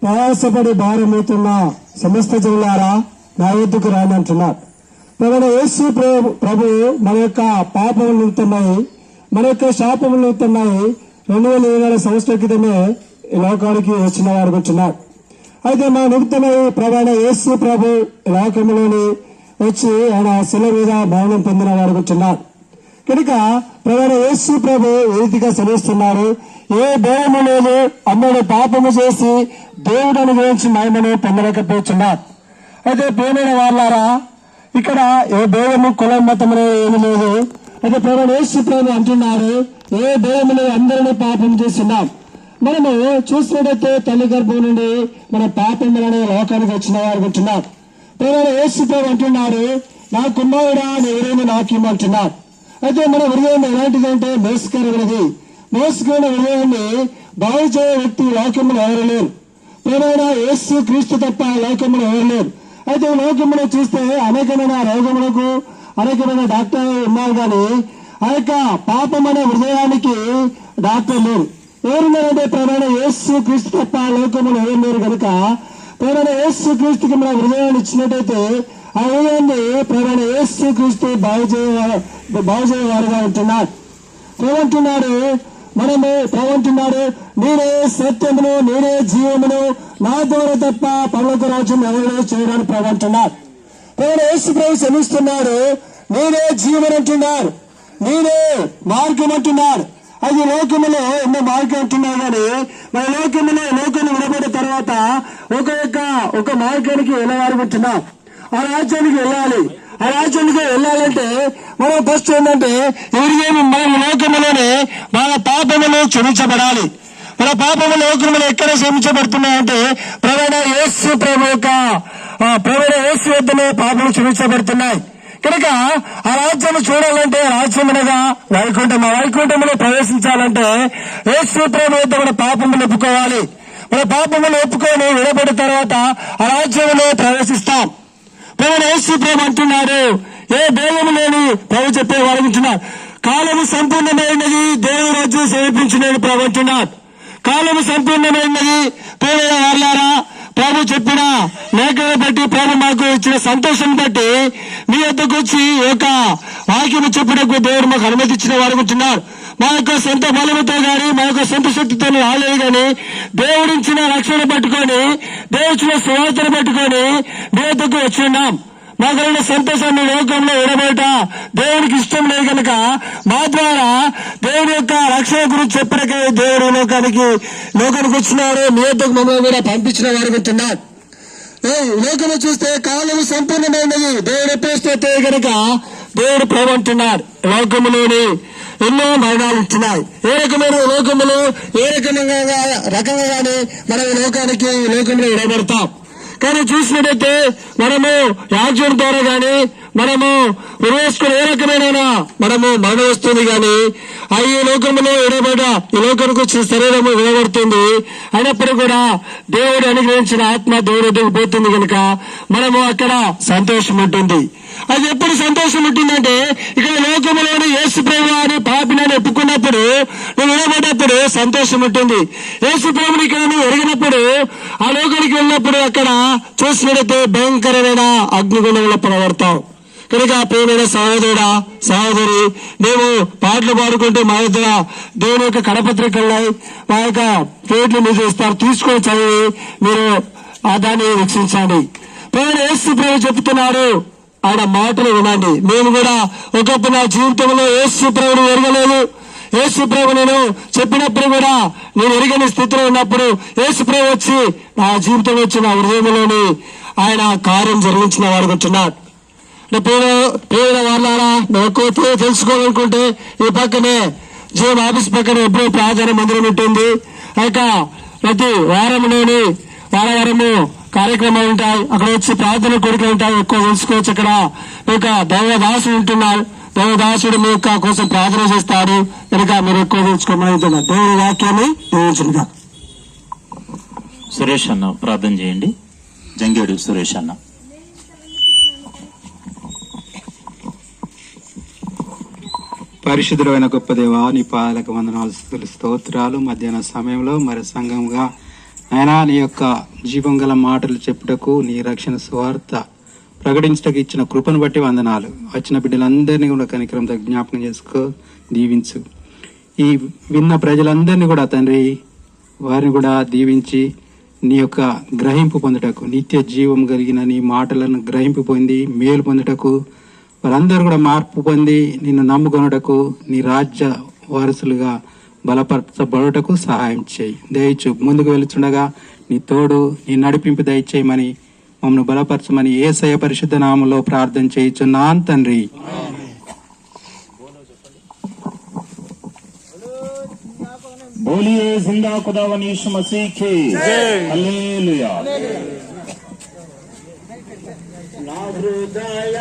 ప్రయాసపడి భారమవుతున్న సమస్త జనులారా నా యొద్దకు రాని అంటున్నారు. ప్రభువైన యేసు ప్రభు మన యొక్క పాపములు నిలుతున్నాయి, మన యొక్క శాపములు నిలుతున్నాయి. 2020 సంవత్సరాల క్రితమే ఈ లోకానికి వచ్చిన వారు ఉంటున్నారు. అయితే మన నిమిత్తమై ప్రభువైన యేసు ప్రభు లోకంలోని వచ్చి ఆయన శిల మీద మరణం పొందిన వారు ఉంటున్నారు. కనుక ప్రభువైన యేసు ప్రభు ఏ రీతిగా సెలవిస్తున్నారు, ఏ భయము లేదు, అందరూ పాపము చేసి దేవుడు అనుగ్రహించి మహిమను పొందలేకపోతున్నారు. అయితే ప్రియమైన వాళ్ళారా, ఇక్కడ ఏ భేదము కులం మతము ఏమి లేదు. అయితే ప్రభువైన యేసు ప్రభు అంటున్నారు, ఏ భయములు అందరినీ పాపం చేస్తున్నాం. మనము చూసినట్టయితే తల్లి గర్భం నుండి మన పాపములనే లోకానికి వచ్చిన వారు అంటున్నారు. ప్రభువైన యేసు ప్రభు అంటున్నారు, నా కుమారుడా ఎవరైనా నాకేమంటున్నారు. అయితే మన హృదయం ఎలాంటిదంటే మోసకరమైనది. మోసకరమైన హృదయాన్ని బాగు చేయే వ్యక్తి లోకంలో ఎవరు లేరు. ప్రభువైన యేసు క్రీస్తు తప్ప లోకంలో ఎవరు లేరు. అయితే ఈ లోకంలో చూస్తే అనేకమైన రోగములకు అనేకమైన డాక్టర్ ఉన్నారు, కానీ ఆ యొక్క పాపం అనే హృదయానికి డాక్టర్ లేరు. ఎవరున్నారంటే ప్రభువైన యేసు క్రీస్తు తప్ప లోకంలో ఎవరు లేరు. కనుక ప్రభువైన యేసు క్రీస్తుకి మన హృదయాన్ని ఇచ్చినట్టయితే ఆ హృదయాన్ని ప్రభువైన యేసు క్రీస్తు బాగు చేయవారుగా ఉంటున్నారు. ప్రభువంటున్నాడు, నేనే సత్యమును, నేనే జీవమును, నా ద్వారా తప్ప పరలోక రాజ్యం ఎవరు చేయడానికి ప్రభువంటున్నారు. ప్రభువైన యేసు ప్రభు శ్రమిస్తున్నాడు, నేనే జీవనం అంటున్నారు, నేనే మార్గం అంటున్నారు. అది లోకములో ఎన్నో మార్గం అంటున్నారు, కానీ మన లోకం వినబడిన తర్వాత ఒక మార్గానికి వెళ్ళవారుకుంటున్నాం. ఆ రాజ్యానికి వెళ్ళాలి. ఆ రాజ్యానికి వెళ్ళాలంటే మనం ఫస్ట్ ఏంటంటే మన లోకములోనే మన పాపములు క్షమించబడాలి. మన పాపములు లోకములు ఎక్కడ క్షమించబడుతున్నాయంటే ప్రభువైన యేసు వద్దనే పాపములు క్షమించబడుతున్నాయి. కనుక ఆ రాజ్యాన్ని చూడాలంటే రాజ్యం అనగా వైకుంఠం. ఆ వైకుంఠంలో ప్రవేశించాలంటే యేసు ప్రభు వద్ద మన పాపములు ఒప్పుకోవాలి. మన పాపములు ఒప్పుకొని విడబడిన తర్వాత ఆ రాజ్యంలో ప్రవేశిస్తాం. ప్రభువైన యేసు ప్రభు అంటున్నారు, ఏ భేదము లేని ప్రభు చెప్పే వారు అంటున్నారు, కాలము సంపూర్ణమైనది, దేవుని రాజ్యం సమీపించినది ప్రభు అంటున్నారు. కాలము సంపూర్ణమైనది. ప్రియమైన వారులారా, ప్రభు చెప్పిన లేఖను బట్టి, ప్రభు మాకు ఇచ్చిన సంతోషం బట్టి మీ వద్దకు వచ్చి ఒక వాక్యము చెప్పడానికి దేవుడు మాకు అనుమతి ఇచ్చిన వారు ఉంటున్నారు. మా యొక్క సొంత బలముతో గాని మా యొక్క సొంత శక్తితో రాలేదు, కానీ దేవుడిచ్చిన రక్షణ పట్టుకొని, దేవుడిచ్చిన సువార్తను పట్టుకొని మీ వద్దకు వచ్చి ఉన్నాం. మాకున్న సంతోషాన్ని లోకంలో విడబోట దేవునికి ఇష్టం లేదు. కనుక మా ద్వారా దేవుని యొక్క రక్షణ గురించి చెప్పినకే దేవుడు లోకానికి వచ్చినారు. మీ వద్దకు మమ్మల్ని కూడా పంపించిన వారు ఉంటున్నారు. లోకంలో చూస్తే కాలము సంపూర్ణమైనది, దేవుడు ఎప్పుడైతే కనుక దేవుడు ప్రభు అంటున్నారు. లోకములోని ఎన్నో మరణాలు ఇచ్చినాయి. ఏ రకమైన లోకములు ఏ రకంగా కానీ మనం లోకంలో విడబడతాం. కానీ చూసినట్టయితే మనము యాక్సిడెంట్ ద్వారా గాని మనము ఉరేసుకుని ఏ రకమైన మనము మరణం వస్తుంది, కానీ ఈ లోకంలో ఈ లోకానికి వచ్చిన శరీరము విడబడుతుంది. అయినప్పుడు కూడా దేవుడు అనుగ్రహించిన ఆత్మ దేవుడి దగ్గరికి పోతుంది. కనుక మనము అక్కడ సంతోషం ఉంటుంది. అది ఎప్పుడు సంతోషం ఉంటుందంటే ఇక్కడ లోకంలోని యేసు ప్రభు అని పాపిని ఒప్పుకున్నప్పుడు, నువ్వు విడబడ్డప్పుడు సంతోషం ఉంటుంది. యేసు ప్రభుని ఇక్కడ నువ్వు ఎరిగినప్పుడు, ఆ లోకానికి వెళ్ళినప్పుడు అక్కడ చూసినట్టయితే భయంకరమైన అగ్నిగుండంలో పడబడతావు. కనుక ప్రియమైన సహోదరుడా, సహోదరి, మేము పాటలు పాడుకుంటూ మా దగ్గర దేవుని యొక్క కడపత్రికలున్నాయి, మా యొక్క పేర్లు మీరు ఇస్తారు, తీసుకొని చదివి మీరు దాన్ని వీక్షించండి. ప్రియమైన యేసు ప్రభు చెప్తున్నారు, ఆయన మాటలు వినండి. మేము కూడా ఒకప్పుడు నా జీవితంలో యేసు ప్రభుని ఎరగలేదు. యేసు ప్రభు నేను చెప్పినప్పుడు కూడా నేను ఎరగని స్థితిలో ఉన్నప్పుడు యేసు ప్రభు వచ్చి నా జీవితం వచ్చి నా హృదయంలోని ఆయన కార్యం జరిగించిన వారు ఉంటున్నారు. పేద వాళ్ళారా, నాకు తెలుసుకోవాలనుకుంటే ఈ పక్కనే జీవన ఆఫీస్ పక్కన ఎప్పుడో ప్రార్థన మందిరం ఉంటుంది. అయితే ప్రతి వారంలోని వారము కార్యక్రమాలు ఉంటాయి. అక్కడ వచ్చి ప్రార్థన కోరికలు ఉంటాయి. ఎక్కువ తెలుసుకోవచ్చు. అక్కడ ఒక దేవదాసుడు ఉంటున్నారు. దేవదాసుడు మీ యొక్క కోసం ప్రార్థన చేస్తారు. కనుక మీరు ఎక్కువ తెలుసుకోమని దేవుని వాక్యాన్ని దీవించుగా. సురేష్ అన్న ప్రార్థన చేయండి. జంగేడు సురేష్ అన్న. పరిశుద్ధుడైన గొప్ప దేవా, నీ పాదలకు వందనాలు, స్తోత్రాలు. మధ్యాహ్న సమయంలో మరి సంఘంగా అయినా నీ యొక్క జీవం గల మాటలు చెప్పుటకు నీ రక్షణ స్వార్థ ప్రకటించటకు ఇచ్చిన కృపను బట్టి వందనాలు. వచ్చిన బిడ్డలందరినీ కూడా కనికరంతో జ్ఞాపకం చేసుకో, దీవించు. ఈ విన్న ప్రజలందరినీ కూడా తండ్రి వారిని కూడా దీవించి నీ యొక్క గ్రహింపు పొందుటకు, నిత్య జీవం కలిగిన నీ మాటలను గ్రహింపు పొంది మేలు పొందుటకు, వారందరూ కూడా మార్పు పొంది నిన్ను నమ్ముకొనుటకు, నీ రాజ్య వారసులుగా బలపరచబడుటకు సహాయం చేయి. దయచు ముందుకు వెళుతుండగా నీ తోడు, నీ నడిపింపు దయచేయమని, మమ్మల్ని బలపరచమని యేసయ్య పరిశుద్ధ నామములో ప్రార్థన చేయుచున్నాను తండ్రి. बोलिए जिंदा खुदावन यीशु मसीह की हालेलुया. నా హృదయ